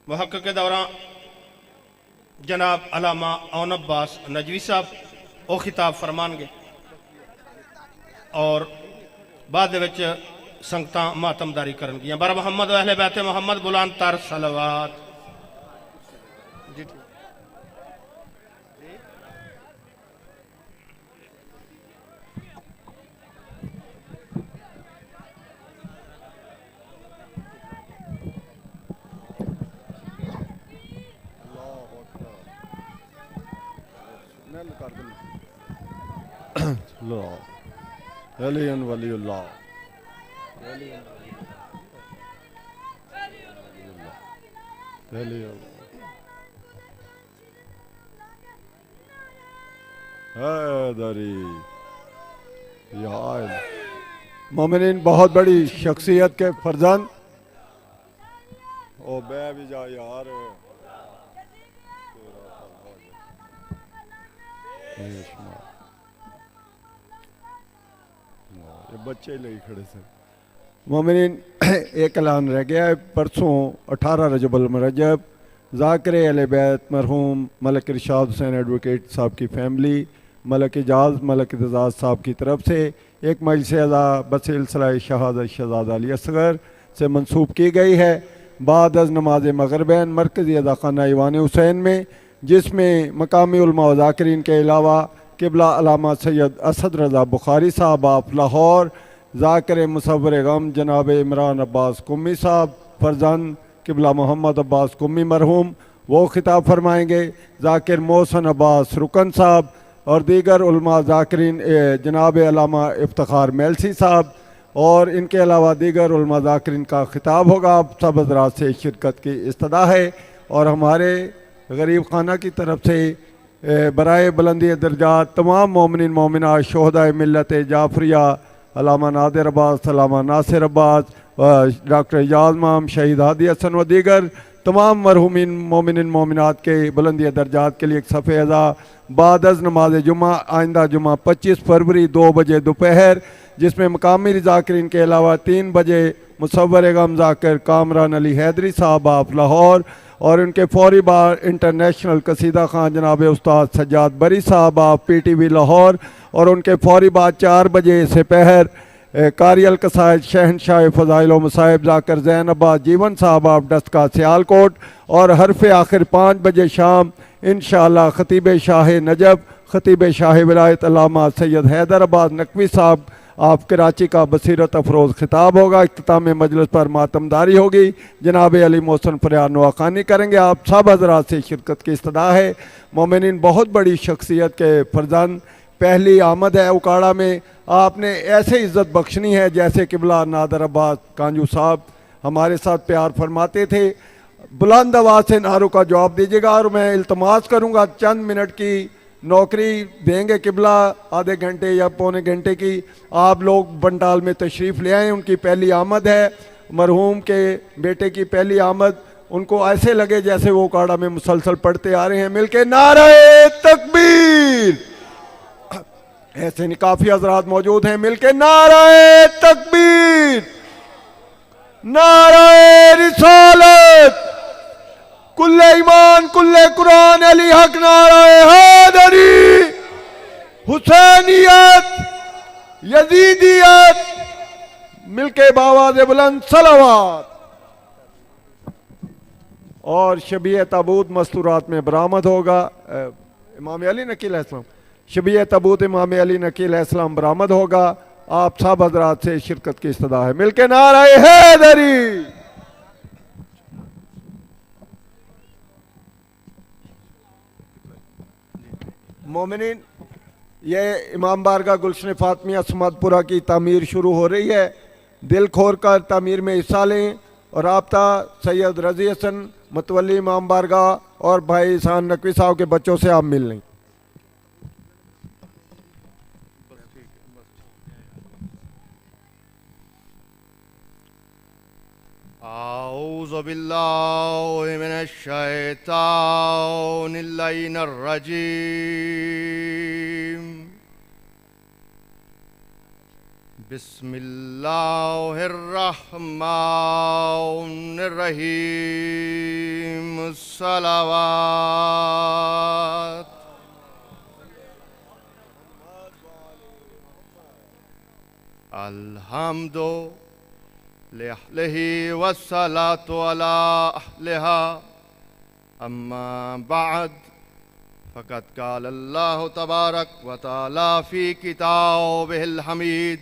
मुहक्किक़ के दौरान जनाब अलामा औन अब्बास नजवी साहब वो खिताब फरमानगे और बाद विच संगतां मातमदारी करनगियां। बर मोहम्मद अहले बैत मोहम्मद बुलंद तर सलवात। जी ठीक। वलियन वलीउल्लाह हैदरी मोमिनीन बहुत बड़ी शख्सियत के फर्जंद ओ बे भी जा यार ये बच्चे ले खड़े से मोमिनीन एक ऐलान रह गया है। परसों 18 रजबुल रजब ज़ाकिर अहले बैत मरहूम मलक इरशाद हुसैन एडवोकेट साहब की फैमिली मलक इजाज़ मलक एजाज़ साहब की तरफ से एक मजलिस अज़ा बसिलसिला शहादत शहज़ादा अली असग़र से मंसूब की गई है बाद अज़ नमाज मग़रिबैन मरकज़ी अज़ाख़ाना ईवान हुसैन में, जिसमें मकामी उलमा व ज़ाकिरीन के अलावा क़िबला अल्लामा सैयद असद रज़ा बुखारी साहब आप लाहौर, ज़ाकिर मुसव्विर गम जनाब इमरान अब्बास कुम्मी साहब फरजंद क़िबला मोहम्मद अब्बास कुम्मी मरहूम वो खिताब फरमाएँगे, ज़ाकिर मोहसन अब्बास रुकन साहब और दीगर उलमा ज़ाकिरीन जनाब अल्लामा इफ्तिखार मेलसी साहब और इनके अलावा दीगर उलमा ज़ाकिरीन का खिताब होगा। आप सब हज़रात से शिरकत की इस्तदा है और हमारे गरीब खाना की तरफ से बराए बुलंदी दर्जात तमाम मोमिनीन मोमिनात शोहदाए मिल्लत जाफरिया अल्लामा नादिर अब्बास अल्लामा नासिर अब्बास डॉक्टर एजाज माम शहीद हादी हसन व दीगर तमाम मरहूमिन मोमिनीन मोमिनात के बुलंदी दर्जात के लिए एक सफ़े अज़ा बाद अज़ नमाज जुमा आइंदा जुमा 25 फरवरी 2 बजे दोपहर, जिसमें मकामी ज़ाकिरीन के अलावा 3 बजे मुसव्विर गम ज़ाकिर कामरान अली हैदरी साहब आप लाहौर और उनके फौरी बाद इंटरनेशनल कसीदा खां जनाब उस्ताद सज्जाद बरी साहब आप PTV लाहौर और उनके फौरी बाद 4 बजे सेपहर कारियल कसायद शहनशाह फ़ज़ाइल व मसाइब ज़ाकिर ज़ैन अब्बास जीवन साहब आप डस्का सियालकोट और हरफ आखिर 5 बजे शाम इंशाअल्लाह ख़तीब शाह नजब ख़तीब शाह विलायत अल्लामा सैयद हैदर अब्बास नकवी साहब आप कराची का बसीरत अफरोज़ खिताब होगा। इख्तिताम मजलिस पर मातमदारी होगी, जनाब अली मोहसन फरियाद नवाखानी करेंगे। आप सब हज़रात से शिरकत की इस्तदा है। मोमिनीन बहुत बड़ी शख्सियत के फर्जंद पहली आमद है उकाड़ा में, आपने ऐसे इज़्ज़त बख्शनी है जैसे क़िबला नादर अब्बास कांजू साहब हमारे साथ प्यार फरमाते थे। बुलंद आवाज़ से नारों का जवाब दीजिएगा और मैं इल्तमास करूँगा चंद मिनट की नौकरी देंगे क़िबला आधे घंटे या पौने घंटे की, आप लोग बंटाल में तशरीफ़ ले आएँ। उनकी पहली आमद है, मरहूम के बेटे की पहली आमद, उनको ऐसे लगे जैसे वो उकाड़ा में मुसलसल पढ़ते आ रहे हैं। मिलके नारे तकबीर, ऐसे नहीं काफ़ी हज़रात मौजूद हैं। मिलके नारे तकबीर, नारे रिसालत, कुल्ले ईमान कुल्ले कुरान अली हक, नारे हैदरी, हुसैनियत, यजीदियत, मिलके बावाज़े बुलंद सलावत। और शबीह ताबूत मस्तूरात में बरामद होगा। इमाम अली नकील अलैहिस्सलाम शबीह ताबूत इमाम अली नकील अलैहिस्सलाम बरामद होगा। आप सब हज़रात से शिरकत की इस्तदा है। मिलके नारे हैदरी। मोमिनीन ये इमाम बारगाह गुलशन फातमिया समादपुरा की तामीर शुरू हो रही है। दिल खोर कर तामीर में हिस्सा लें और राब्ता सैयद रज़ी हसन मतवली इमाम बारगाह और भाई इसान नकवी साहब के बच्चों से आप मिल लें। औज़ु बिल्लाहि मिनश शैतानिर रजीम। बिस्मिल्लाहिर रहमानिर रहीम। सलावत। अल्हम्दु लिल्लाहि वस्सलातु अला अहलिहा अम्मा बाद फ़क़द क़ाल अल्लाहु तबारक व तआला फ़ी किताबिहिल हमीद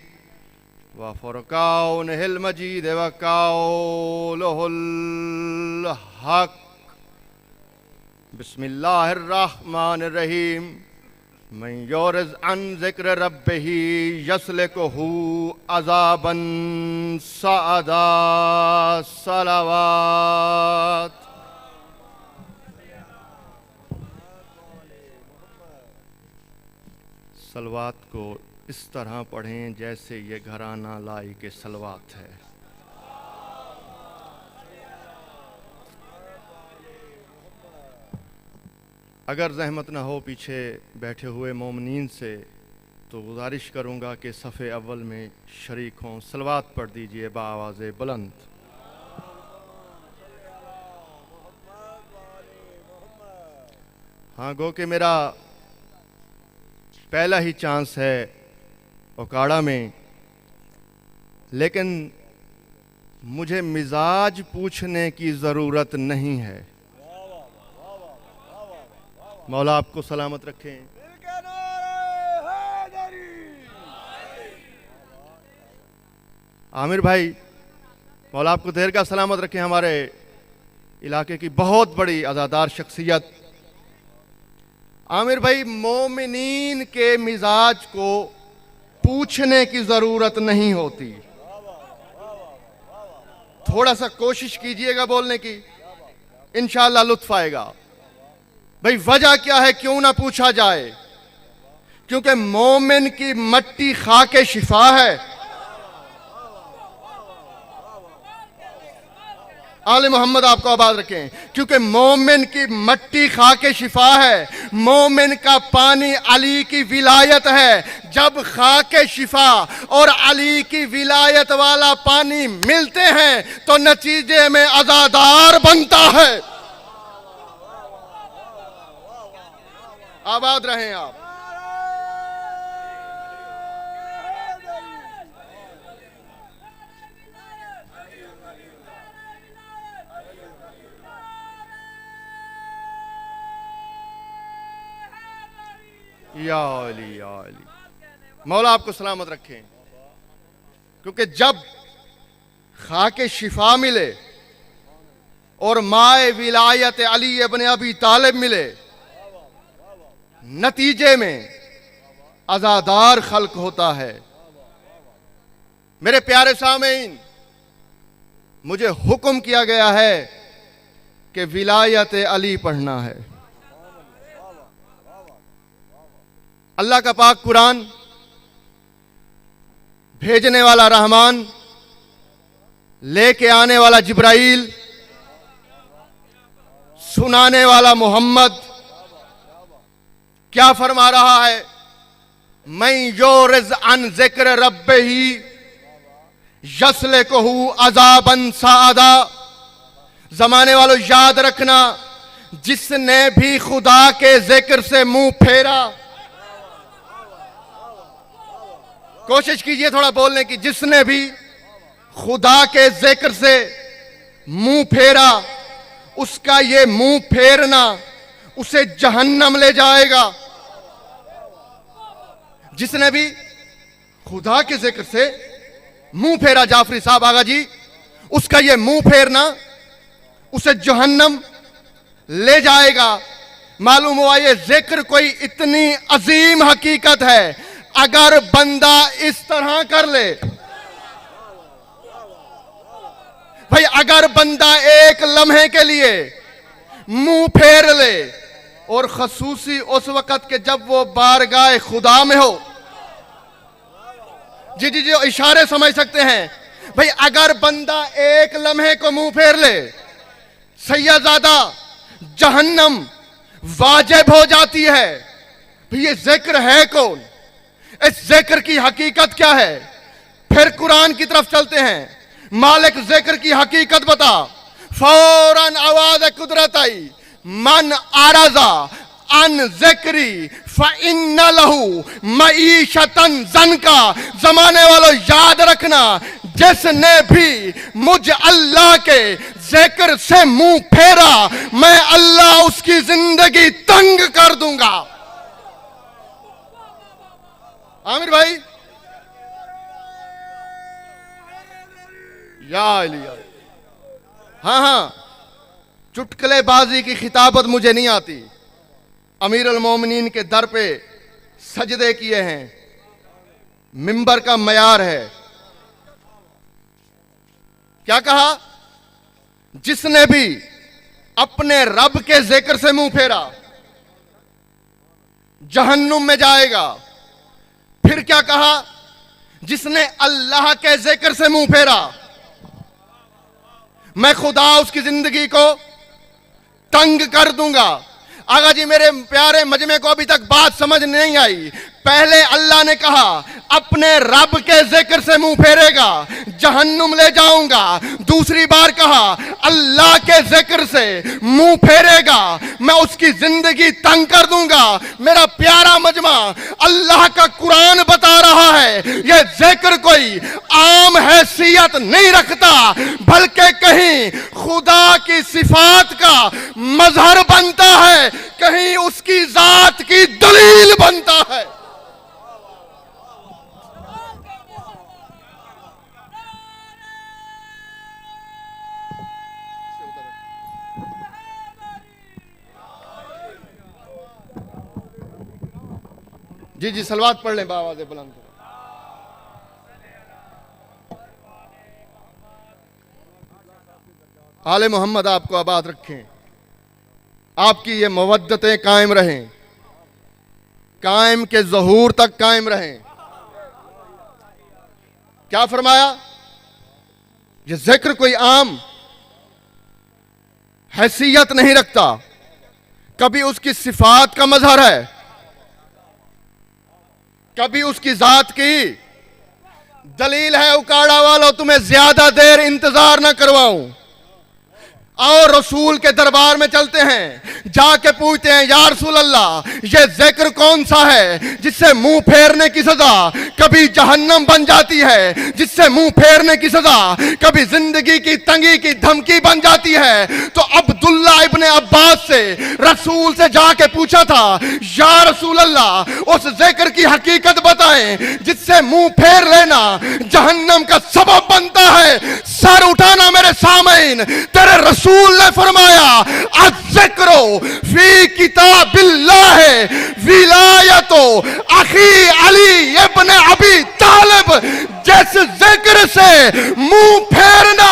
व फ़ुरक़ानिहिल मजीद व क़ौलुहुल हक़। बिस्मिल्लाहिर रहमानिर रहीम। मन युरिज़ अन ज़िक्र रब्बिही यसलुकहु अज़ाबन सअदा। सलावत। सलवात को इस तरह पढ़ें जैसे ये घराना लाई के सलवात है। अगर जहमत न हो पीछे बैठे हुए मोमिनीन से तो गुजारिश करूँगा कि सफ़े अव्वल में शरीक हों। सलवात पढ़ दीजिए बाआवाज़े बुलंद। हाँ, गो कि मेरा पहला ही चांस है ओकाड़ा में, लेकिन मुझे मिजाज पूछने की ज़रूरत नहीं है। मौला आपको सलामत रखें। आमिर भाई, मौला आपको देर का सलामत रखें। हमारे इलाके की बहुत बड़ी अज़ादार शख्सियत। आमिर भाई, मोमिनीन के मिजाज को पूछने की ज़रूरत नहीं होती। थोड़ा सा कोशिश कीजिएगा बोलने की, इंशाअल्लाह लुत्फ़ आएगा। भाई वजह क्या है क्यों ना पूछा जाए? क्योंकि मोमिन की मट्टी खाके शिफा है। आले मोहम्मद आपको आबाद रखें। क्योंकि मोमिन की मट्टी खाके शिफा है। मोमिन का पानी अली की विलायत है। जब खाके शिफा और अली की विलायत वाला पानी मिलते हैं तो नतीजे में अज़ादार बनता है। आबाद रहें आप। या अली या अली। मौला आपको सलामत रखें। क्योंकि जब खाके शिफा मिले और माए विलायत अली इब्न अबी तालिब मिले, नतीजे में अज़ादार खल्क होता है। मेरे प्यारे सामीन, मुझे हुक्म किया गया है कि विलायत अली पढ़ना है। अल्लाह का पाक कुरान भेजने वाला रहमान, लेके आने वाला जिब्राइल, सुनाने वाला मोहम्मद क्या फरमा रहा है? मैं युरिज़ अन ज़िक्र रब्बिही यसलुकहु अज़ाबन सअदा। जमाने वालों याद रखना, जिसने भी खुदा के जिक्र से मुंह फेरा, कोशिश कीजिए थोड़ा बोलने की, जिसने भी खुदा के जिक्र से मुंह फेरा, उसका ये मुंह फेरना उसे जहन्नम ले जाएगा। जिसने भी खुदा के जिक्र से मुंह फेरा, जाफरी साहब आगा जी, उसका ये मुंह फेरना उसे जहन्नम ले जाएगा। मालूम हुआ ये जिक्र कोई इतनी अजीम हकीकत है, अगर बंदा इस तरह कर ले, भाई अगर बंदा एक लम्हे के लिए मुंह फेर ले, और खसूसी उस वक़्त के जब वो बारगाह खुदा में हो, जी जी जी इशारे समझ सकते हैं। भाई अगर बंदा एक लम्हे को मुंह फेर ले, सैयदादा जहन्नम वाजिब हो जाती है। भाई ये जिक्र है कौन? इस जिक्र की हकीकत क्या है? फिर कुरान की तरफ चलते हैं। मालिक जिक्र की हकीकत बता। फौरन आवाज कुदरत आई, मन आरजा अन ज़िक्री फ़इन्न लहू मईशतन ज़नका। जमाने वालों याद रखना, जिसने भी मुझ अल्लाह के जिक्र से मुंह फेरा, मैं अल्लाह उसकी जिंदगी तंग कर दूंगा। आमिर भाई, या अली, हाँ, चुटकुलेबाजी की खिताबत मुझे नहीं आती। अमीर अल मोमिनीन के दर पे सजदे किए हैं, मिंबर का मयार है। क्या कहा? जिसने भी अपने रब के जिक्र से मुंह फेरा जहन्नुम में जाएगा। फिर क्या कहा? जिसने अल्लाह के जिक्र से मुंह फेरा, मैं खुदा उसकी जिंदगी को तंग कर दूंगा। आगा जी, मेरे प्यारे मजमे को अभी तक बात समझ नहीं आई। पहले अल्लाह ने कहा अपने रब के जिक्र से मुंह फेरेगा जहन्नुम ले जाऊंगा। दूसरी बार कहा अल्लाह के जिक्र से मुंह फेरेगा मैं उसकी जिंदगी तंग कर दूंगा। मेरा प्यारा मजमा, अल्लाह का कुरान बता रहा है यह जिक्र कोई आम हैसियत नहीं रखता, बल्कि कहीं खुदा की सिफात का मजहर बनता है, कहीं उसकी जात की दलील बनता है। जी जी, सलवात पढ़ लें बावाज़े बुलंद। आले मोहम्मद आपको आबाद रखें, आपकी ये मवद्दतें कायम रहें, कायम के ज़हूर तक कायम रहें। क्या फरमाया? ये जिक्र कोई आम हैसियत नहीं रखता, कभी उसकी सिफात का मजहर है, कभी उसकी जात की दलील है। उकाड़ा वालों, तुम्हें ज्यादा देर इंतजार ना करवाऊं, और रसूल के दरबार में चलते हैं, जाके पूछते हैं या रसूल अल्लाह ये जिक्र कौन सा है जिससे मुंह फेरने की सजा कभी जहन्नम बन जाती है, जिससे मुंह फेरने की सजा कभी जिंदगी की तंगी की धमकी बन जाती है। तो अब्दुल्ला इब्ने अब्बास से रसूल से जाके पूछा था या रसूल अल्लाह उस जिक्र की हकीकत बताएं जिससे मुंह फेर लेना जहन्नम का सबब बनता है। सर उठाना मेरे सामईन, तेरे रसूल ने फरमाया अज़्ज़िक्रो फी किताबिल्लाह विलायतो अखी अली इब्न अबी तालिब। जिस जिक्र से मुंह फेरना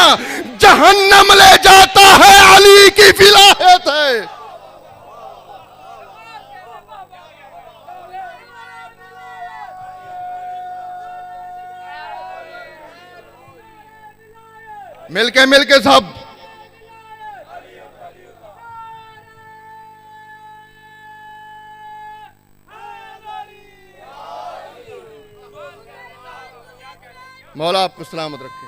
जहन्नम ले जाता है, अली की विलायत है। मिलके सब मौला आपको सलामत रखे।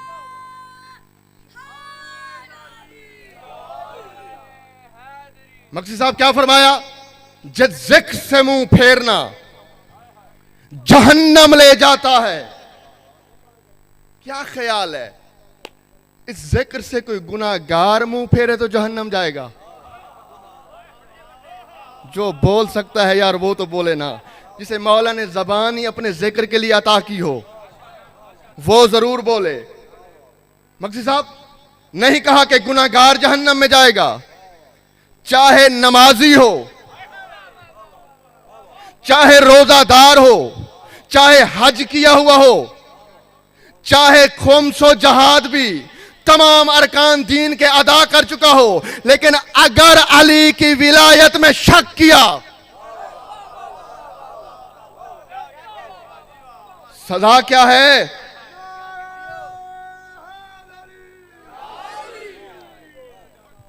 मक्सी साहब क्या फरमाया? जिस जिक्र से मुंह फेरना जहन्नम ले जाता है। क्या ख्याल है, इस जिक्र से कोई गुनाहगार मुंह फेरे तो जहन्नम जाएगा? जो बोल सकता है यार वो तो बोले ना। जिसे मौला ने जबान ही अपने जिक्र के लिए अता की हो वो जरूर बोले। मक्सी साहब नहीं कहा कि गुनाहगार जहन्नम में जाएगा, चाहे नमाजी हो, चाहे रोजादार हो, चाहे हज किया हुआ हो, चाहे खुम्सो जहाद भी तमाम अरकान दीन के अदा कर चुका हो, लेकिन अगर अली की विलायत में शक किया, सजा क्या है?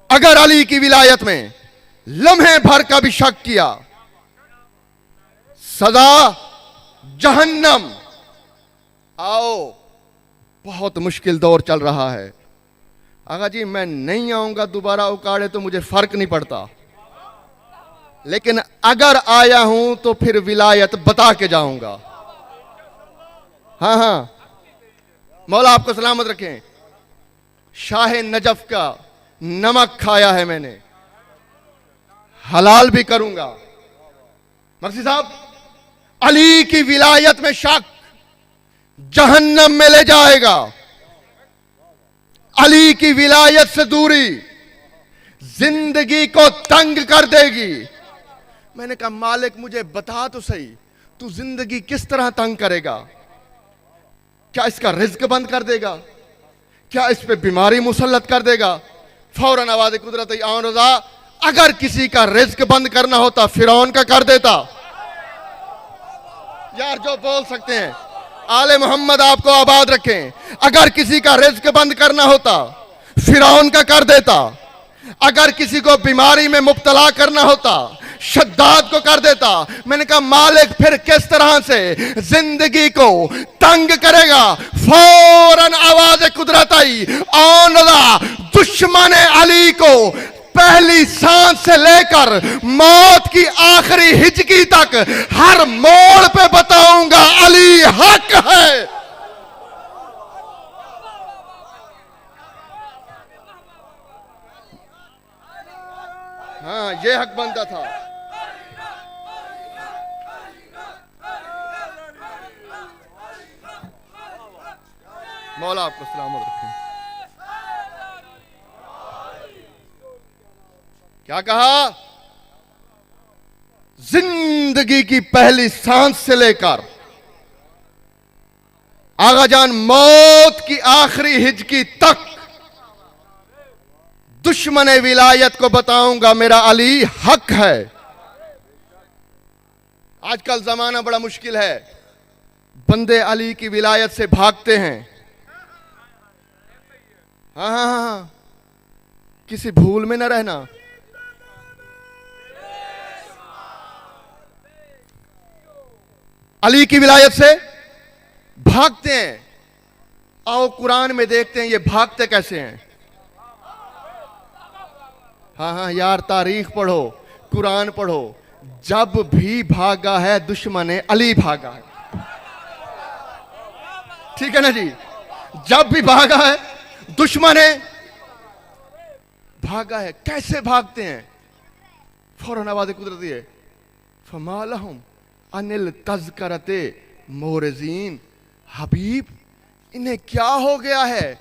अगर अली की विलायत में लम्हे भर का भी शक किया, सजा जहन्नम। आओ, बहुत मुश्किल दौर चल रहा है। आगा जी मैं नहीं आऊंगा दोबारा उकाड़े तो मुझे फर्क नहीं पड़ता, लेकिन अगर आया हूं तो फिर विलायत बता के जाऊंगा। हाँ हाँ, मौला आपको सलामत रखें। शाह नजफ का नमक खाया है मैंने, हलाल भी करूंगा। मर्सी साहब, अली की विलायत में शक जहन्नम में ले जाएगा। अली की विलायत से दूरी जिंदगी को तंग कर देगी। मैंने कहा मालिक मुझे बता तो सही, तू जिंदगी किस तरह तंग करेगा? क्या इसका रिज्क बंद कर देगा? क्या इस पे बीमारी मुसल्लत कर देगा? फौरन आवाज़ कुदरत आन रज़ा, अगर किसी का रिज्क बंद करना होता फिरौन का कर देता। यार जो बोल सकते हैं, आले मोहम्मद आपको आबाद रखें। अगर किसी का रिज्क बंद करना होता फिरौन का कर देता। अगर किसी को बीमारी में मुब्तला करना होता शद्दाद को कर देता। मैंने कहा मालिक फिर किस तरह से जिंदगी को तंग करेगा? फौरन आवाज कुदरत आई, औनला दुश्मन अली को पहली सांस से लेकर मौत की आखिरी हिचकी तक हर मोड़ पे बताऊंगा अली हक है। हाँ, ये हक बनता था। मौला आपको सलामत रखें। क्या कहा? जिंदगी की पहली सांस से लेकर आगा जान मौत की आखिरी हिचकी तक दुश्मन विलायत को बताऊंगा मेरा अली हक है। आजकल जमाना बड़ा मुश्किल है, बंदे अली की विलायत से भागते हैं। हाँ हाँ हाँ, किसी भूल में न रहना। अली की विलायत से भागते हैं। आओ कुरान में देखते हैं ये भागते कैसे हैं। हाँ हाँ यार, तारीख पढ़ो, कुरान पढ़ो। जब भी भागा है दुश्मन अली भागा है। ठीक है ना जी? जब भी भागा है दुश्मन भागा है। कैसे भागते हैं? फौरन आवाज़ कुदरती है, फमालहुम अनिल तज़करते मोरजीन। हबीब इन्हें क्या हो गया है,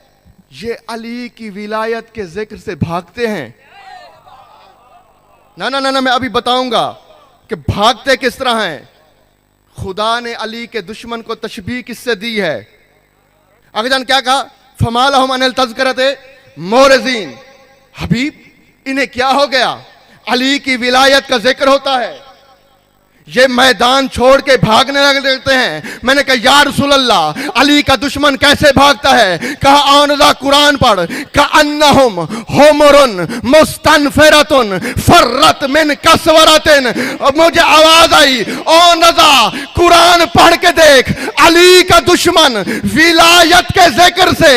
ये अली की विलायत के जिक्र से भागते हैं। ना ना ना ना, मैं अभी बताऊंगा कि भागते किस तरह हैं। खुदा ने अली के दुश्मन को तशबीह किससे दी है? आगे जान क्या कहा? फमालहुम अनिल तज़करते मोरजीन। हबीब इन्हें क्या हो गया, अली की विलायत का जिक्र होता है, ये मैदान छोड़ के भागने लगते हैं। मैंने कहा या रसूल अल्लाह, अली का दुश्मन कैसे भागता है? कहा आनदा कुरान पढ़, कअन्नहुम हुमुरुन मुस्तनफिरतुन फर्रत मिन कसवरतिन। मुझे आवाज आई, आनदा कुरान पढ़ के देख, अली का दुश्मन विलायत के जिक्र से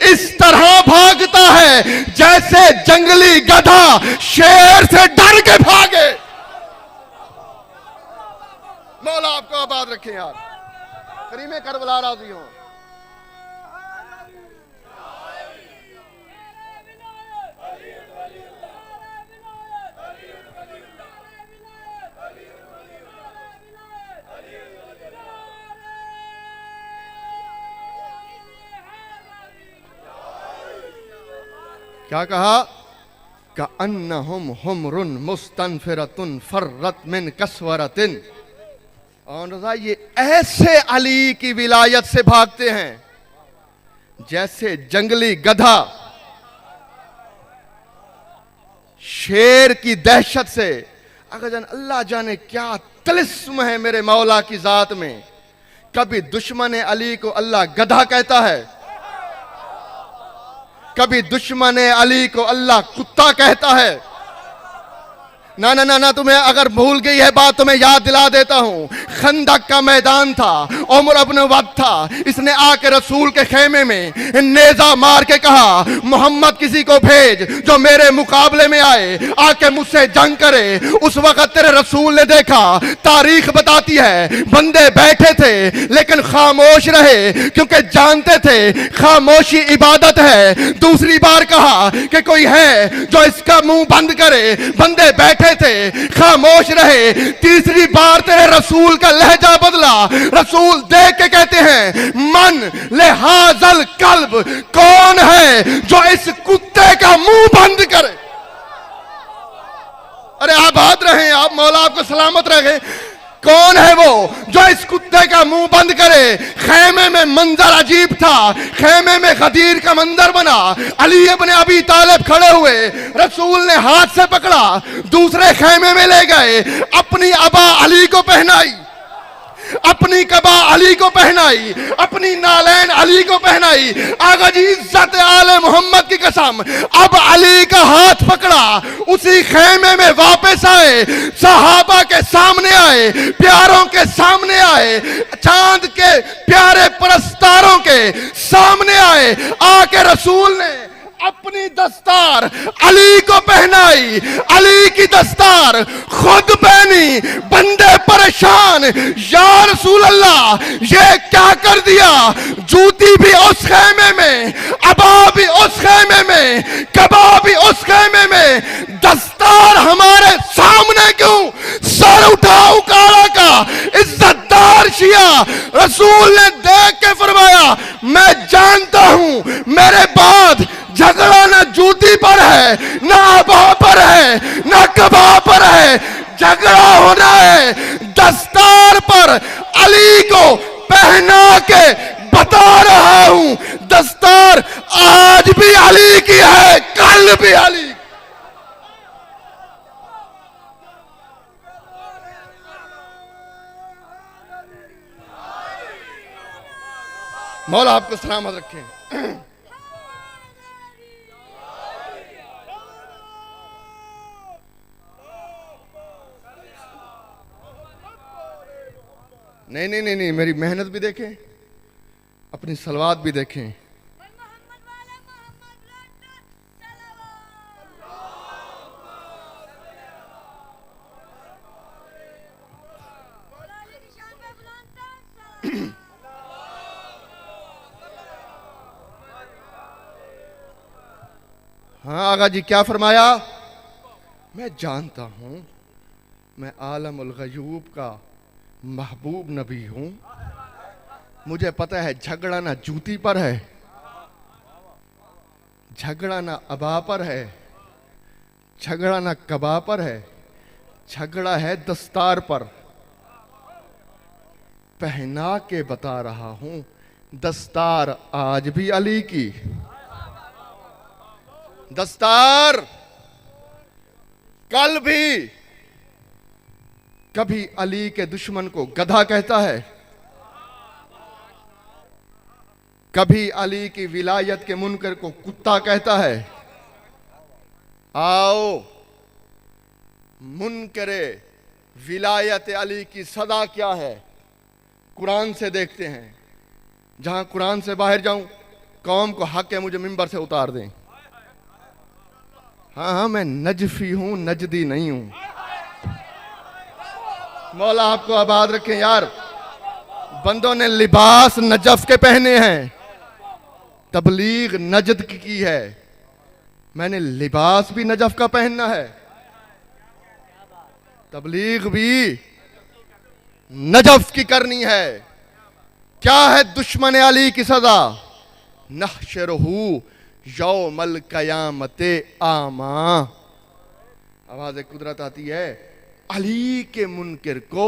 इस तरह भागता है जैसे जंगली गधा शेर से डर के भागे। मौला आपको आबाद रखे यार। करीमे करबला राजी हो। क्या कहा? कअन्नहुम हुमरुन मुस्तनफिरतुन फर्रत मिन कसवरतिन। और ये ऐसे अली की विलायत से भागते हैं जैसे जंगली गधा शेर की दहशत से। अगर जान अल्लाह जाने क्या तिलिस्म है मेरे मौला की जात में। कभी दुश्मन अली को अल्लाह गधा कहता है, कभी दुश्मन अली को अल्लाह कुत्ता कहता है। ना ना ना ना, तुम्हें अगर भूल गई है बात तो मैं याद दिला देता हूं। खंदक का मैदान था, उमर इब्न वक्त था, इसने आके रसूल के खेमे में नेजा मार के कहा, मोहम्मद किसी को भेज जो मेरे मुकाबले में आए, आके मुझसे जंग करे। उस वक्त तेरे रसूल ने देखा, तारीख बताती है बंदे बैठे थे लेकिन खामोश रहे, क्योंकि जानते थे खामोशी इबादत है। दूसरी बार कहा कि कोई है जो इसका मुंह बंद करे, बंदे बैठे थे खामोश रहे। तीसरी बार तेरे रसूल का लहजा बदला, रसूल देख के कहते हैं, मन लिहाजल कल्ब, कौन है जो इस कुत्ते का मुंह बंद करे। अरे आबाद रहे आप, मौला आपको सलामत रखे। कौन है वो जो इस कुत्ते का मुंह बंद करे। खेमे में मंजर अजीब था, खेमे में गदीर का मंजर बना। अली इब्न अबी तालिब खड़े हुए, रसूल ने हाथ से पकड़ा, दूसरे खेमे में ले गए, अपनी अबा अली को पहनाई, अपनी कबा अली को पहनाई, अपनी नालैन अली को पहनाई। आगा जी इज्जत आले मोहम्मद की कसम, अब अली का हाथ पकड़ा, उसी खेमे में वापस आए, सहाबा के सामने आए, प्यारों के सामने आए, चांद के प्यारे परस्तारों के सामने आए। आके रसूल ने अपनी दस्तार अली को पहनाई, अली की दस्तार खुद पहनी। बंदे परेशान, या रसूल अल्लाह ये क्या कर दिया। जूती भी उस खेमे में, अबा भी उस खेमे में, कबा भी उस खेमे में, दस्तार हमारे सामने क्यों। सर उठाओ काला का इज्जतदार शिया। रसूल ने देख के फरमाया, मैं जानता हूं मेरे बाद झगड़ा ना जूती पर है, ना अबा पर है, ना कबा पर है, झगड़ा होना है दस्तार पर। अली को पहना के बता रहा हूं, दस्तार आज भी अली की है, कल भी अली। मौला आपको सलामत रखें। नहीं नहीं नहीं नहीं, मेरी मेहनत भी देखें, अपनी सलवात भी देखें। हाँ आगा जी क्या फरमाया, मैं जानता हूं मैं आलमुल गयूब का महबूब नबी हूं, मुझे पता है झगड़ा ना जूती पर है, झगड़ा ना अबा पर है, झगड़ा ना कबा पर है, झगड़ा है दस्तार पर। पहना के बता रहा हूं, दस्तार आज भी अली की। दस्तार कल भी कभी अली के दुश्मन को गधा कहता है, कभी अली की विलायत के मुनकर को कुत्ता कहता है। आओ मुनकरे विलायत अली की सदा क्या है, कुरान से देखते हैं। जहां कुरान से बाहर जाऊं, कौम को हक है मुझे मिंबर से उतार दें। हाँ हाँ, मैं नजफी हूं, नजदी नहीं हूं। मौला आपको आबाद रखें यार। बंदों ने लिबास नजफ के पहने हैं, तबलीग नजद की है, मैंने लिबास भी नजफ का पहनना है, तबलीग भी नजफ की करनी है। क्या है दुश्मन अली की सजा, नहशरहू यौमल कयामते आमा। आवाज़ कुदरत आती है, अली के मुनकिर को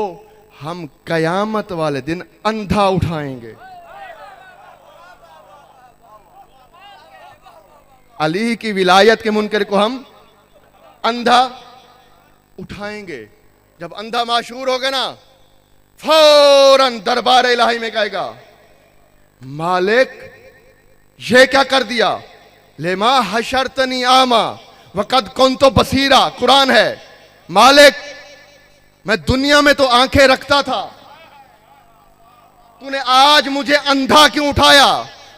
हम कयामत वाले दिन अंधा उठाएंगे। अली की विलायत के मुनकिर को हम अंधा उठाएंगे। जब अंधा माशूर हो गया ना, फौरन दरबार इलाही में कहेगा, मालिक ये क्या कर दिया, लेमा हशरतनी आमा वक़द कुन्तु बसीरा। कुरान है, मालिक मैं दुनिया में तो आंखें रखता था, तूने आज मुझे अंधा क्यों उठाया?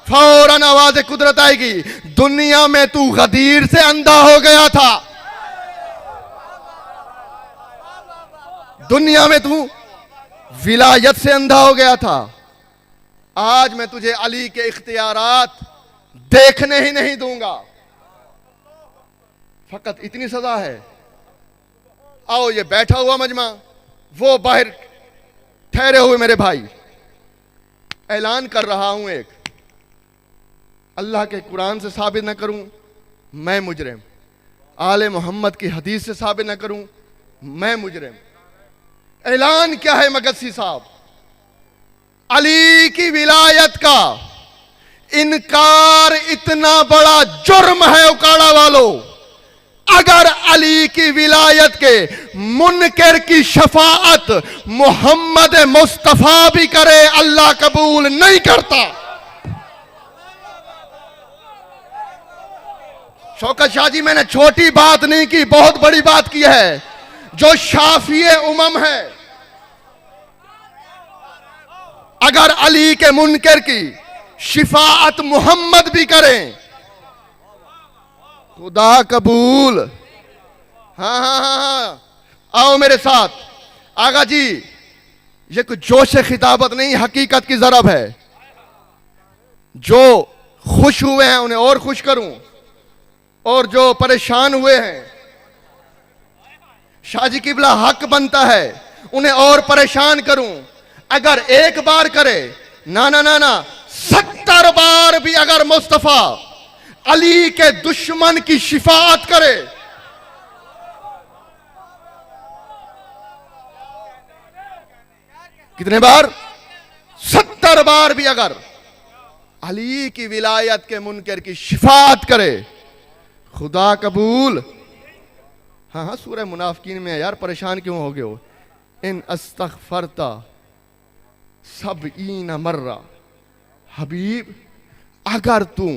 फौरन आवाज़ कुदरत आएगी, दुनिया में तू गदीर से अंधा हो गया था, दुनिया में तू विलायत से अंधा हो गया था, आज मैं तुझे अली के इख्तियारात देखने ही नहीं दूंगा। फकत इतनी सजा है। आओ, ये बैठा हुआ मजमा, वो बाहर ठहरे हुए मेरे भाई, ऐलान कर रहा हूं एक, अल्लाह के कुरान से साबित न करूं मैं मुजरिम, आले मोहम्मद की हदीस से साबित न करूं मैं मुजरिम। ऐलान क्या है मगसी साहब? अली की विलायत का इनकार इतना बड़ा जुर्म है उकाड़ा वालों, अगर अली की विलायत के मुनकर की शफाअत मोहम्मद मुस्तफा भी करे, अल्लाह कबूल नहीं करता। शौकत शाह जी, मैंने छोटी बात नहीं की, बहुत बड़ी बात की है। जो शाफिए उमम है, अगर अली के मुनकर की शिफाअत मोहम्मद भी करें, खुदा कबूल। हाँ हाँ हाँ हाँ, आओ मेरे साथ। आगा जी, ये कुछ जोश खिताबत नहीं, हकीकत की ज़रब है। जो खुश हुए हैं उन्हें और खुश करूं, और जो परेशान हुए हैं, शाहजी किबला हक बनता है उन्हें और परेशान करूं। अगर एक बार करे, ना ना ना ना, 70 बार भी अगर मुस्तफा अली के दुश्मन की शिफाअत करे, कितने बार? 70 बार भी अगर अली की विलायत के मुनकर की शिफाअत करे, खुदा कबूल। हाँ हाँ, सूरह मुनाफिकीन में है यार, परेशान क्यों हो गए हो? इन अस्तगफरता सबईना मर्रा, हबीब अगर तू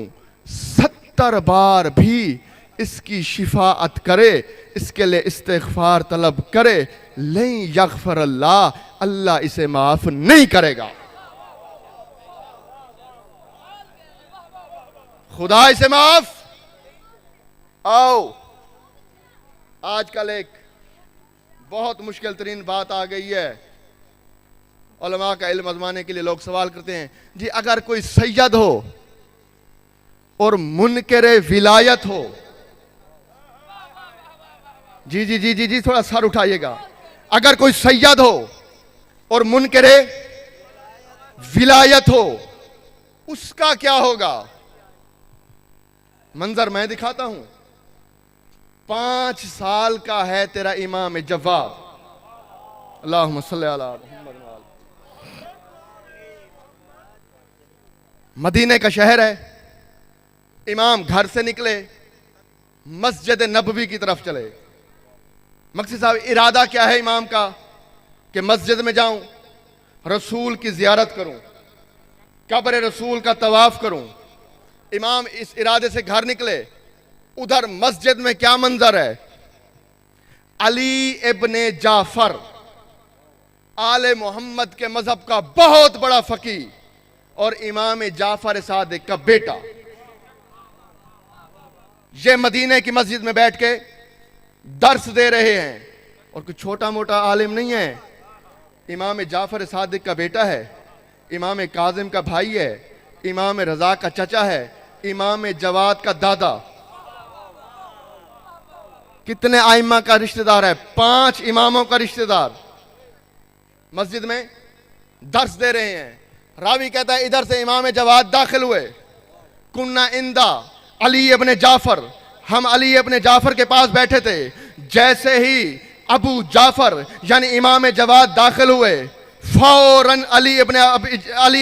70 बार भी इसकी शिफाअत करे, इसके लिए इस्तिग़फ़ार तलब करे, नहीं यग़फ़िर अल्लाह, अल्लाह इसे माफ नहीं करेगा। खुदा इसे माफ। आओ, आजकल एक बहुत मुश्किल तरीन बात आ गई है, उलमा का इल्म आज़माने के लिए लोग सवाल करते हैं, जी अगर कोई सैयद हो और मुनकरे विलायत हो, जी जी जी जी जी, थोड़ा सर उठाइएगा, अगर कोई सैयद हो और मुनकरे विलायत हो, उसका क्या होगा? मंजर मैं दिखाता हूं। 5 साल का है तेरा इमाम जवाब, अल्लाहुम्मा सल्ली अला मुहम्मद। मदीने का शहर है, इमाम घर से निकले, मस्जिद नबवी की तरफ चले। मकसद साहब, इरादा क्या है इमाम का? कि मस्जिद में जाऊं, रसूल की जियारत करूं, कब्र रसूल का तवाफ करूं। इमाम इस इरादे से घर निकले। उधर मस्जिद में क्या मंजर है? अली इब्ने जाफर, आले मोहम्मद के मजहब का बहुत बड़ा फकीह और इमाम जाफर सादिक का बेटा, ये मदीने की मस्जिद में बैठ के दर्स दे रहे हैं। और कुछ छोटा मोटा आलिम नहीं है, इमाम जाफर सादिक का बेटा है, इमाम काजिम का भाई है, इमाम रजा का चचा है, इमाम जवाद का दादा। कितने आइम्मा का रिश्तेदार है? 5 इमामों का रिश्तेदार मस्जिद में दर्स दे रहे हैं। रावी कहता है इधर से इमाम जवाद दाखिल हुए। कुन्ना इंदा अली इब्ने जाफर, हम अली इब्ने जाफर के पास बैठे थे। जैसे ही अबू जाफर यानी इमाम जवाद दाखिल हुए, फौरन अली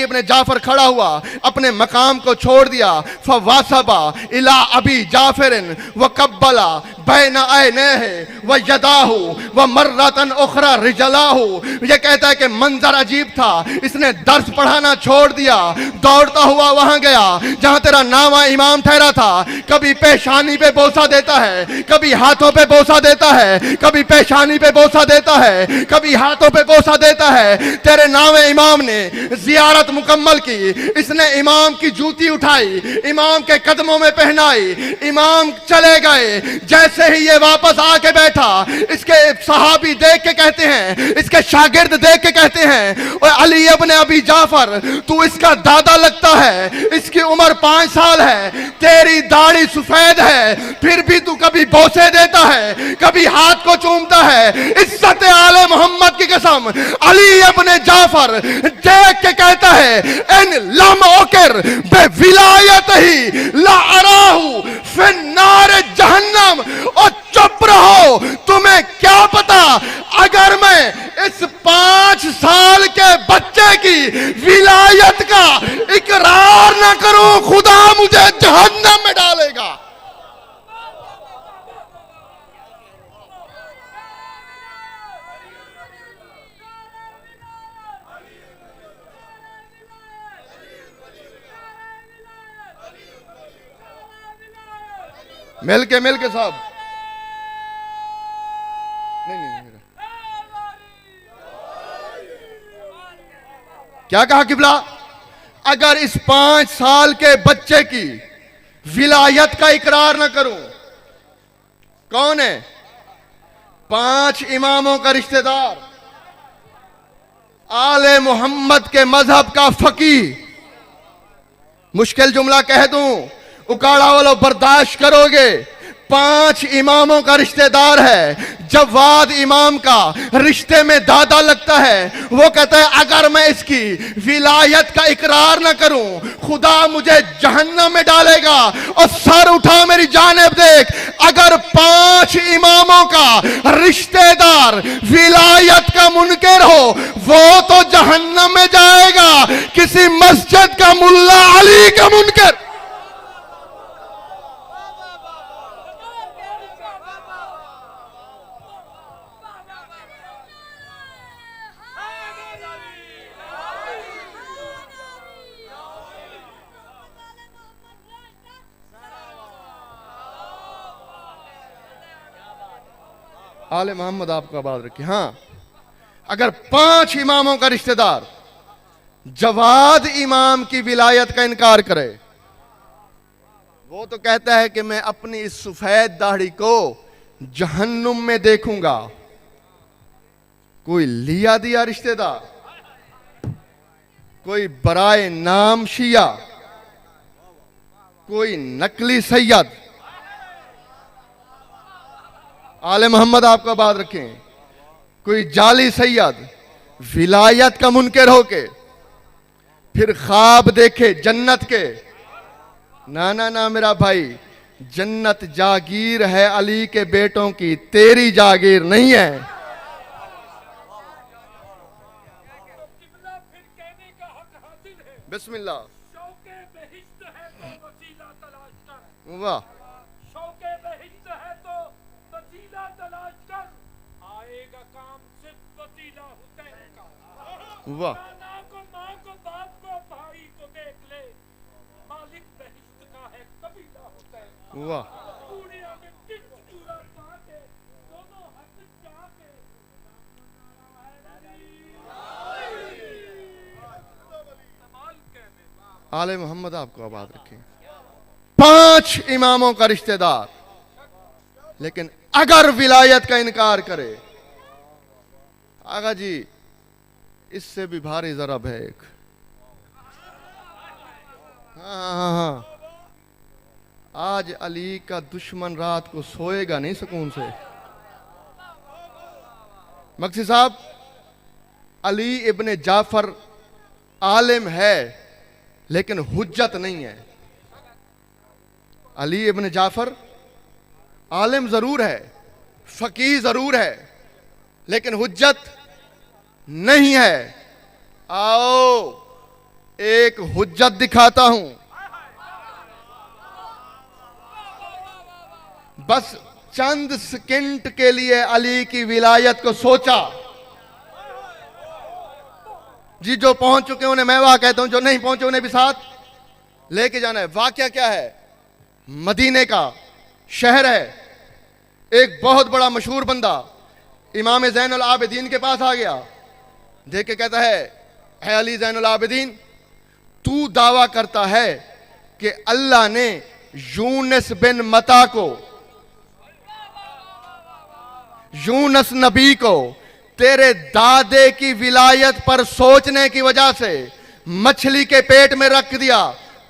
इब्ने जाफर खड़ा हुआ, अपने मकाम को छोड़ दिया। फवासबा इला अबी जाफरिन व कब्बला, बैन ऐनैहि व यदाहु व मर्रतन उखरा रिजलाहु। ये कहता है कि मंजर अजीब था, इसने दर्स पढ़ाना छोड़ दिया, दौड़ता हुआ वहां गया जहां तेरा नामा इमाम ठहरा था। कभी पेशानी पे बोसा देता है, कभी हाथों पे बोसा देता है, कभी पेशानी पे बोसा देता है, कभी हाथों पे बोसा देता है। तेरे नामे इमाम ने जियारत मुकम्मल की, इसने इमाम की जूती उठाई, इमाम के कदमों में पहनाई, इमाम चले गए। जैसे ही ये वापस आके बैठा, इसके सहाबी देख के कहते हैं, इसके शागिर्द देख के कहते हैं, और अली इब्न अबी जाफर तू इसका दादा लगता है, इसकी उम्र 5 साल है, तेरी दाढ़ी सफेद है, फिर भी तू कभी बोसे देता है, कभी हाथ को चूमता है। इज्जत आले मोहम्मद की कसम, अली इब्न जाफर देख के कहता है, इन लम ओकर बे विलायत ही ला अराहू फिन्नार जहन्नम। और चुप रहो, तुम्हें क्या पता अगर मैं इस 5 साल के बच्चे की विलायत का इकरार न करूं, खुदा मुझे जहन्नम में डालेगा। मिल के साहब, नहीं क्या कहा किबला? अगर इस 5 साल के बच्चे की विलायत का इकरार न करूं, कौन है? 5 इमामों का रिश्तेदार, आले मोहम्मद के मजहब का फकीह। मुश्किल जुमला कह दूं, उकाड़ा वालों बर्दाश्त करोगे। 5 इमामों का रिश्तेदार है, जवाद इमाम का रिश्ते में दादा लगता है। वो कहता है अगर मैं इसकी विलायत का इकरार ना करूं, खुदा मुझे जहन्नम में डालेगा। और सर उठा मेरी जानिब देख, अगर 5 इमामों का रिश्तेदार विलायत का मुनकर हो, वो तो जहन्नम में जाएगा। किसी मस्जिद का मुल्ला अली का मुनकर, आले मोहम्मद आपका आबाद रखे। हाँ, अगर 5 इमामों का रिश्तेदार जवाद इमाम की विलायत का इनकार करे, वो तो कहता है कि मैं अपनी इस सफेद दाढ़ी को जहन्नुम में देखूंगा। कोई लिया दिया रिश्तेदार, कोई बराए नाम शिया, कोई नकली सैयद, आले मोहम्मद आपका बात रखें, कोई जाली सैयद विलायत का मुनकर होके फिर ख्वाब देखे जन्नत के। ना ना ना मेरा भाई, जन्नत जागीर है अली के बेटों की, तेरी जागीर नहीं है। बिस्मिल्लाह। वाह, वाह, वाह, आले मोहम्मद आपको आबाद रखें। 5 इमामों का रिश्तेदार, लेकिन अगर विलायत का इनकार करे, आगा जी इससे भी भारी ज़रब है एक। हाँ, आज अली का दुश्मन रात को सोएगा नहीं सुकून से। मक्सी साहब, अली इब्ने जाफर आलिम है लेकिन हुज्जत नहीं है। अली इब्ने जाफर आलिम जरूर है, फकीह जरूर है, लेकिन हुज्जत नहीं है। आओ एक हुज्जत दिखाता हूं। बस चंद सेकंड के लिए अली की विलायत को सोचा। जी जो पहुंच चुके उन्हें मैं वाह कहता हूं, जो नहीं पहुंचे उन्हें भी साथ लेके जाना है। वाकया क्या है? मदीने का शहर है, एक बहुत बड़ा मशहूर बंदा इमाम ज़ैनुल आबिदीन के पास आ गया। देख के कहता है, अली ज़ैनुल आबिदीन, तू दावा करता है कि अल्लाह ने यूनुस बिन मता को, यूनुस नबी को तेरे दादे की विलायत पर सोचने की वजह से मछली के पेट में रख दिया।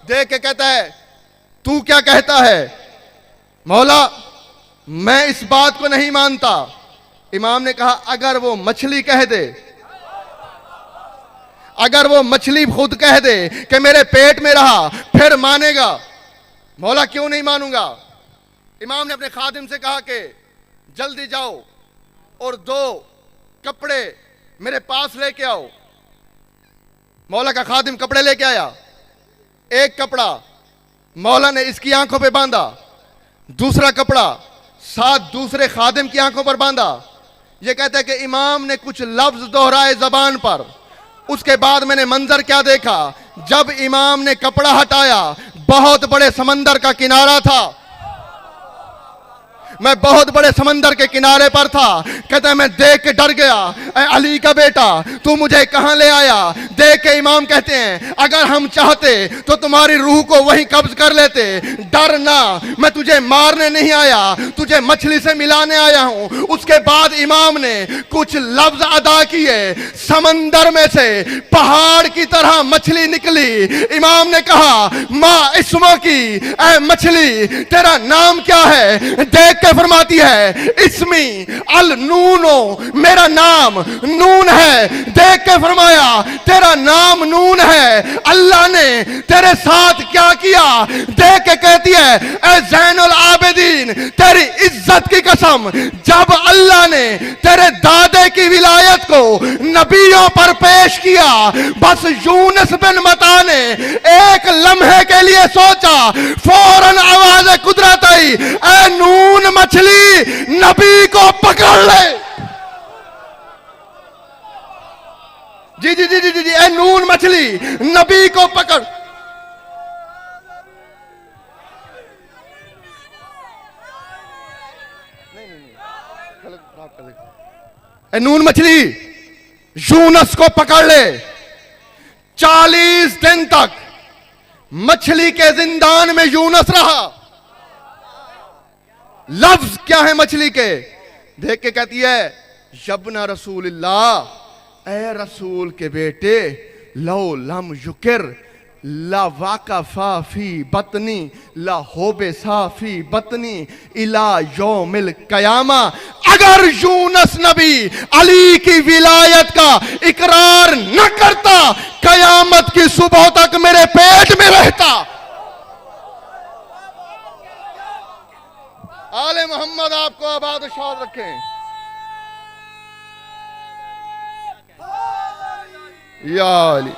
देख के कहता है, तू क्या कहता है? मौला, मैं इस बात को नहीं मानता। इमाम ने कहा, अगर वो मछली कह दे, अगर वो मछली खुद कह दे कि मेरे पेट में रहा, फिर मानेगा। मौला, क्यों नहीं मानूंगा? इमाम ने अपने खादिम से कहा कि जल्दी जाओ और 2 कपड़े मेरे पास लेके आओ। मौला का खादिम कपड़े लेके आया। एक कपड़ा मौला ने इसकी आंखों पे बांधा, दूसरा कपड़ा साथ दूसरे खादिम की आंखों पर बांधा। यह कहता है कि इमाम ने कुछ लफ्ज दोहराए जबान पर। उसके बाद मैंने मंजर क्या देखा, जब इमाम ने कपड़ा हटाया, बहुत बड़े समंदर का किनारा था। मैं बहुत बड़े समंदर के किनारे पर था। कहता है, मैं देख के डर गया। अली का बेटा, तू मुझे कहां ले आया? देख के इमाम कहते हैं, अगर हम चाहते तो तुम्हारी रूह को वहीं कब्ज कर लेते। डर ना, मैं तुझे मारने नहीं आया, तुझे मछली से मिलाने आया हूं। उसके बाद इमाम ने कुछ लफ्ज अदा किए। समंदर में से पहाड़ की तरह मछली निकली। इमाम ने कहा, मां इस्मा की, ऐ मछली, तेरा नाम क्या है? देख फरमाती है, इस्मी अल नूनो, मेरा नाम नून है। देख के फरमाया, तेरा नाम नून है। अल्लाह ने तेरे साथ क्या किया? देख के कहती है, ए ज़ैनुल आबिदीन, तेरी इज्जत की कसम, जब अल्लाह ने तेरे दादे की विलायत को नबियों पर पेश किया, बस यूनुस बिन मता ने एक लम्हे के लिए सोचा, फौरन आवाज़ कुदरत आई, ए नून मछली, नबी को पकड़ ले। जी जी जी जी जी, ए नून मछली, नबी को पकड़। ए नून मछली, यूनुस को पकड़ ले। 40 दिन तक मछली के जिंदान में यूनुस रहा। लफ्ज क्या है मछली के? देख के कहती है, यब्ना रसूलिल्लाह, ए रसूल के बेटे, लो लम युकिर ला वाकफा फी बतनी ला होबे साफी बतनी इला यौमिल कयामा। अगर यूनुस नबी अली की विलायत का इकरार न करता, कयामत की सुबह तक मेरे पेट में रहता। आले मोहम्मद आपको आबाद और शाद रखें। या अली,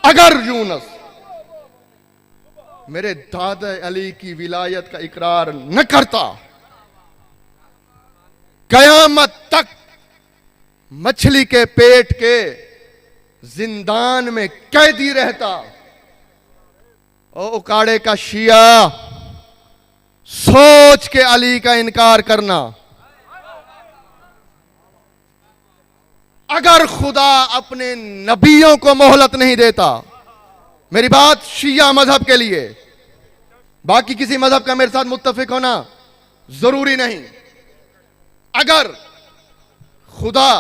अगर यूनुस मेरे दादा अली की विलायत का इकरार न करता, कयामत तक मछली के पेट के जिंदान में कैदी रहता। ओ उकाड़े का शिया, सोच के अली का इनकार करना। अगर खुदा अपने नबियों को मोहलत नहीं देता, मेरी बात शिया मजहब के लिए, बाकी किसी मजहब का मेरे साथ मुत्तफिक होना जरूरी नहीं। अगर खुदा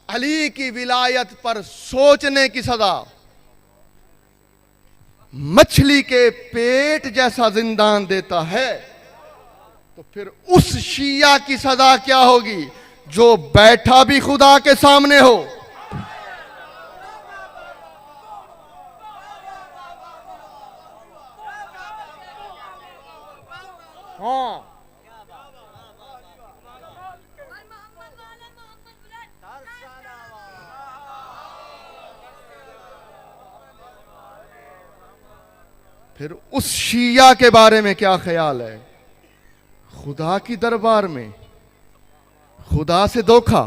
अली की विलायत पर सोचने की सजा मछली के पेट जैसा जिंदान देता है, तो फिर उस शिया की सजा क्या होगी जो बैठा भी खुदा के सामने हो। हाँ, फिर उस शिया के बारे में क्या ख्याल है? खुदा की दरबार में खुदा से धोखा,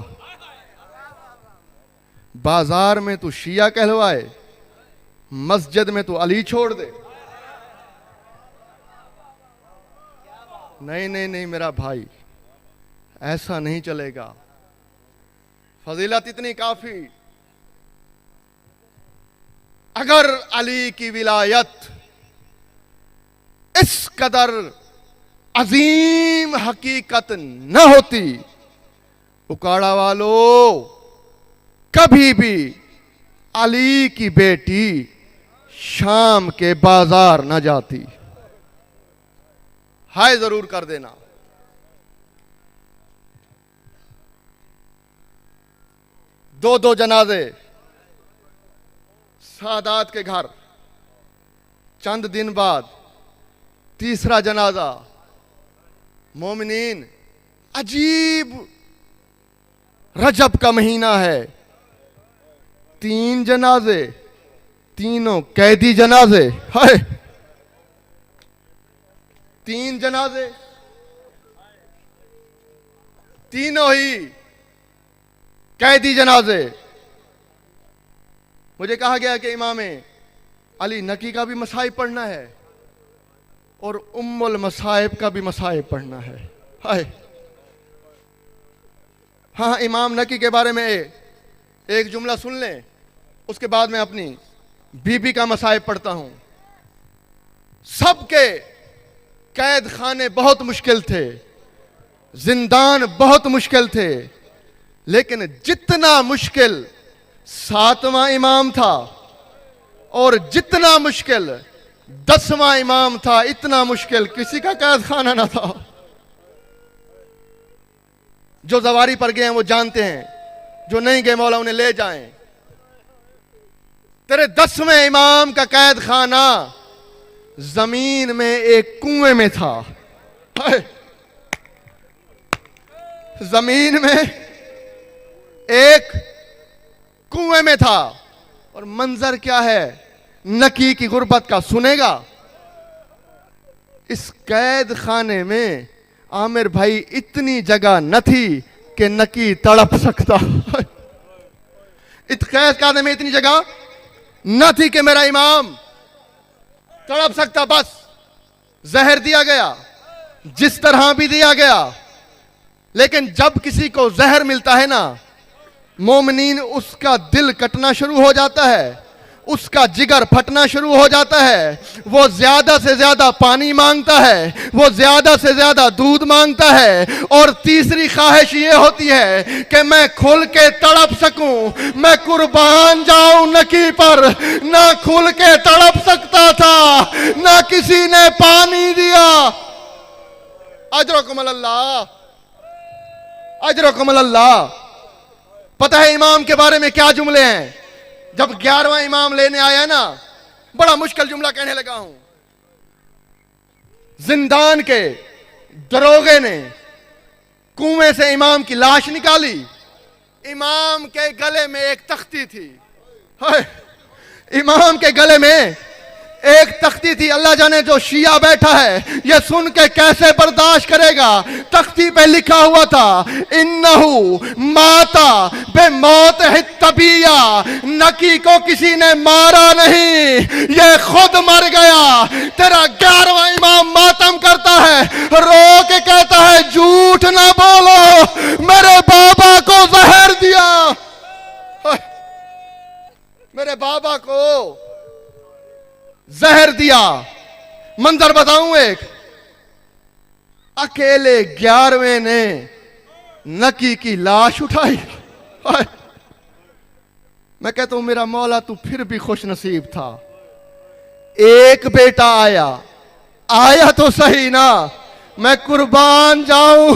बाजार में तू शिया कहलवाए, मस्जिद में तू अली छोड़ दे। नहीं नहीं नहीं मेरा भाई, ऐसा नहीं चलेगा। फजीलत इतनी काफी, अगर अली की विलायत इस कदर अजीम हकीकत न होती, उकाड़ा वालों, कभी भी अली की बेटी शाम के बाजार न जाती। हाय जरूर कर देना। दो जनाजे सादात के घर, चंद दिन बाद तीसरा जनाजा। मोमिनीन, अजीब रजब का महीना है, 3 जनाजे, तीनों कैदी जनाजे। हाय, 3 जनाजे, तीनों ही कैदी जनाजे। मुझे कहा गया कि इमाम अली नकी का भी मसाइब पढ़ना है और उम्मुल मसाइब का भी मसाइब पढ़ना है। हाय, हाँ, इमाम नकी के बारे में एक जुमला सुन लें, उसके बाद मैं अपनी बीबी का मसाइब पढ़ता हूं। सबके कैद खाने बहुत मुश्किल थे, जिंदान बहुत मुश्किल थे, लेकिन जितना मुश्किल 7वां इमाम था और जितना मुश्किल 10वां इमाम था, इतना मुश्किल किसी का कैद खाना ना था। जो जवारी पर गए हैं वो जानते हैं, जो नहीं गए मौला उन्हें ले जाएं। तेरे 10वें इमाम का कैद खाना जमीन में एक कुएं में था। जमीन में एक कुएं में था। और मंजर क्या है नकी की गुर्बत का, सुनेगा। इस कैद खाने में आमिर भाई इतनी जगह न थी कि नकी तड़प सकता। इस कैद खाने में इतनी जगह न थी कि मेरा इमाम तड़प सकता। बस जहर दिया गया, जिस तरह भी दिया गया। लेकिन जब किसी को जहर मिलता है ना मोमिनीन, उसका दिल कटना शुरू हो जाता है, उसका जिगर फटना शुरू हो जाता है। वो ज्यादा से ज्यादा पानी मांगता है, वो ज्यादा से ज्यादा दूध मांगता है। और तीसरी ख्वाहिश ये होती है कि मैं खुल के तड़प सकूं, मैं कुर्बान जाऊं नकी पर। ना खुल के तड़प सकता था, ना किसी ने पानी दिया। अजरकुम अल्लाह, अजरकुम अल्लाह। पता है इमाम के बारे में क्या जुमले हैं? जब 11वां इमाम लेने आया ना, बड़ा मुश्किल जुमला कहने लगा हूं। जिंदान के दरोगे ने कुएं से इमाम की लाश निकाली। इमाम के गले में एक तख्ती थी। हाय, इमाम के गले में एक तख्ती थी। अल्लाह जाने जो शिया बैठा है ये सुन के कैसे बर्दाश्त करेगा। तख्ती पे लिखा हुआ था, इन्नहु माता बे मौत हित्तबिया। नकी को किसी ने मारा नहीं, ये खुद मर गया। तेरा 11वां इमाम मातम करता है, रो के कहता है झूठ ना बोलो, मेरे बाबा को जहर दिया। मेरे बाबा को जहर दिया। मंजर बताऊं एक, अकेले 11वें ने नकी की लाश उठाई। मैं कहता हूं मेरा मौला तू फिर भी खुश नसीब था। एक बेटा आया, आया तो सही ना। मैं कुर्बान जाऊं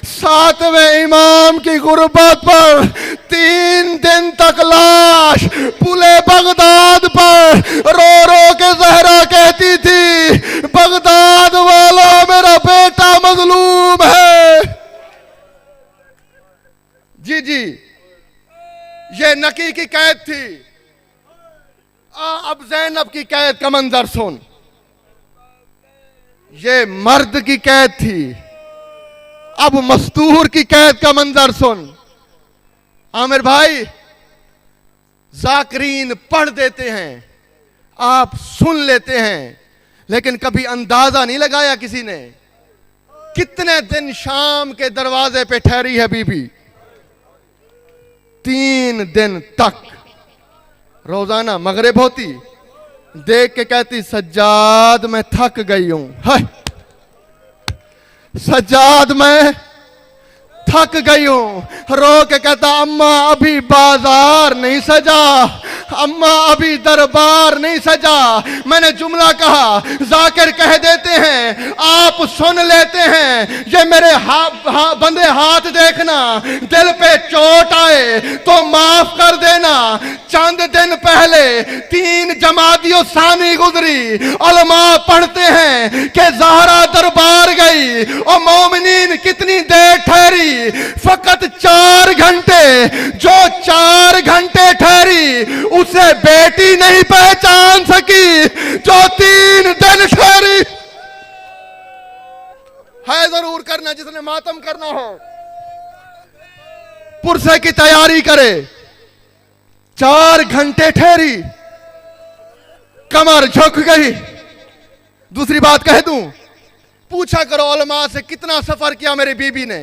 7वें इमाम की गुर्बत पर। 3 दिन तक लाश पुले बगदाद पर रो रो के जहरा कहती थी, बगदाद वाला मेरा बेटा मजलूम है। जी जी, ये नकी की कैद थी। अब जैनब की कैद का मंजर सुन। ये मर्द की कैद थी, अब मस्तूर की कैद का मंजर सुन। आमिर भाई, जाकरीन पढ़ देते हैं, आप सुन लेते हैं, लेकिन कभी अंदाजा नहीं लगाया किसी ने कितने दिन शाम के दरवाजे पे ठहरी है बीबी। 3 दिन तक रोजाना मगरिब होती, देख के कहती सज्जाद मैं थक गई हूं। हाय सज्जाद मैं थक गई हूं। रो के कहता अम्मा अभी बाजार नहीं सजा, अम्मा अभी दरबार नहीं सजा। मैंने जुमला कहा, जाकिर कह देते हैं, आप सुन लेते हैं। ये मेरे बंदे हाथ देखना, दिल पे चोट आए तो माफ कर देना। चंद दिन पहले 3 जमादियों सानी गुजरी, उलमा पढ़ते हैं कि ज़हरा दरबार गई और मोमिनीन कितनी देर ठहरी, फकत 4 घंटे। जो 4 घंटे ठहरी उसे बेटी नहीं पहचान सकी जो 3 दिन ठहरी। है जरूर करना, जिसने मातम करना हो पुरसे की तैयारी करे। 4 घंटे ठहरी, कमर झुक गई। दूसरी बात कह दूं, पूछा करो उलमा से कितना सफर किया मेरी बीबी ने।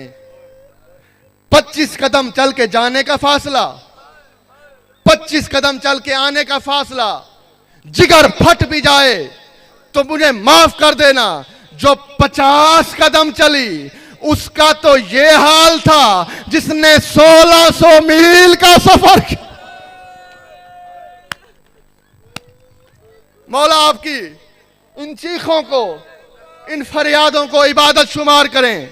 25 कदम चल के जाने का फासला, 25 कदम चल के आने का फासला। जिगर फट भी जाए तो मुझे माफ कर देना। जो 50 कदम चली उसका तो ये हाल था जिसने 1600 मील का सफर किया। मौला आपकी इन चीखों को, इन फरियादों को इबादत शुमार करें।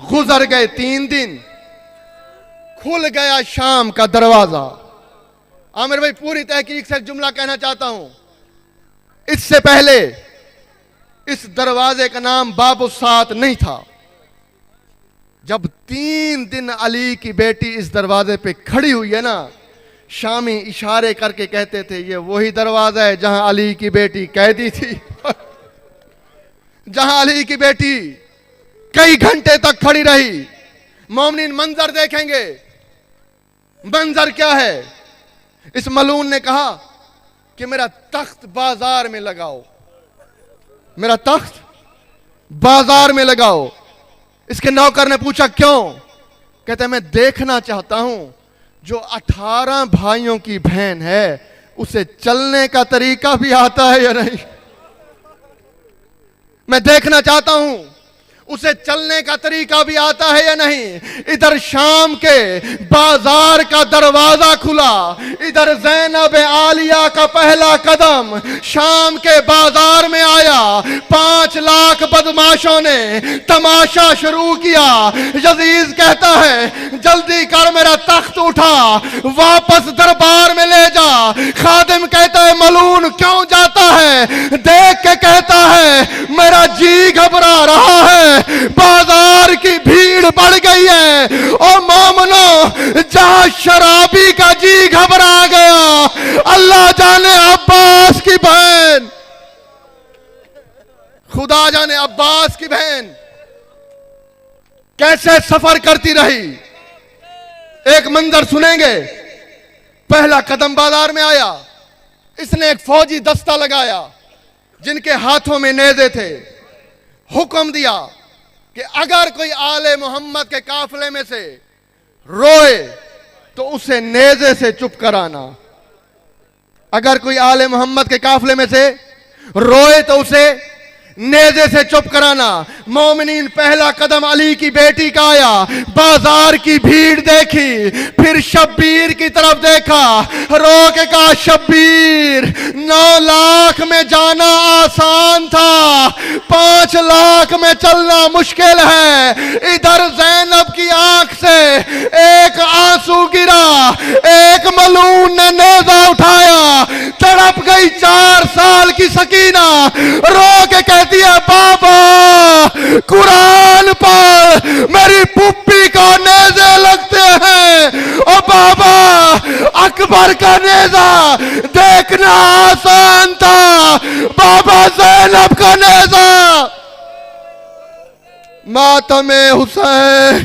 गुजर गए 3 दिन, खुल गया शाम का दरवाजा। आमिर भाई, पूरी तहकीक से एक जुमला कहना चाहता हूं। इससे पहले इस दरवाजे का नाम बाबुसात नहीं था। जब 3 दिन अली की बेटी इस दरवाजे पे खड़ी हुई है ना, शामी इशारे करके कहते थे ये वही दरवाजा है जहां अली की बेटी कैदी थी। जहां अली की बेटी कई घंटे तक खड़ी रही। मोमिनीन मंजर देखेंगे, मंजर क्या है। इस मलून ने कहा कि मेरा तख्त बाजार में लगाओ, मेरा तख्त बाजार में लगाओ। इसके नौकर ने पूछा क्यों? कहते मैं देखना चाहता हूं जो 18 भाइयों की बहन है उसे चलने का तरीका भी आता है या नहीं। मैं देखना चाहता हूं उसे चलने का तरीका भी आता है या नहीं। इधर शाम के बाजार का दरवाजा खुला, इधर ज़ैनब आलिया का पहला कदम शाम के बाजार में आया। 5 लाख बदमाशों ने तमाशा शुरू किया। यजीज कहता है जल्दी कर, मेरा तख्त उठा, वापस दरबार में ले जा। खादिम कहता है मलून क्यों जाता है? देख के कहता है मेरा जी घबरा रहा है, बाजार की भीड़ बढ़ गई है। और मोमनो, जहां शराबी का जी घबरा गया, अल्लाह जाने अब्बास की बहन, खुदा जाने अब्बास की बहन कैसे सफर करती रही। एक मंजर सुनेंगे। पहला कदम बाजार में आया, इसने एक फौजी दस्ता लगाया जिनके हाथों में नेज़े थे। हुक्म दिया कि अगर कोई आले मोहम्मद के काफिले में से रोए तो उसे नेज़े से चुप कराना। अगर कोई आले मोहम्मद के काफिले में से रोए तो उसे नेज़े से चुप कराना। मोमिनीन पहला कदम अली की बेटी का आया। बाजार की भीड़ देखी, फिर शब्बीर की तरफ देखा, रो के कहा शब्बीर 9 लाख में जाना आसान था, 5 लाख में चलना मुश्किल है। इधर ज़ैनब की आंख से एक आंसू गिरा। एक मलून ने नेज़ा उठाया, तड़प गई 4 साल की सकीना। रो के कहती है बाबा कुरान पढ़, मेरी पुप्पी को नेज़े लगते हैं। ओ बाबा अकबर का नेज़ा देखना आसान था, बाबा ज़ैनब का नेज़ा मातम हुसैन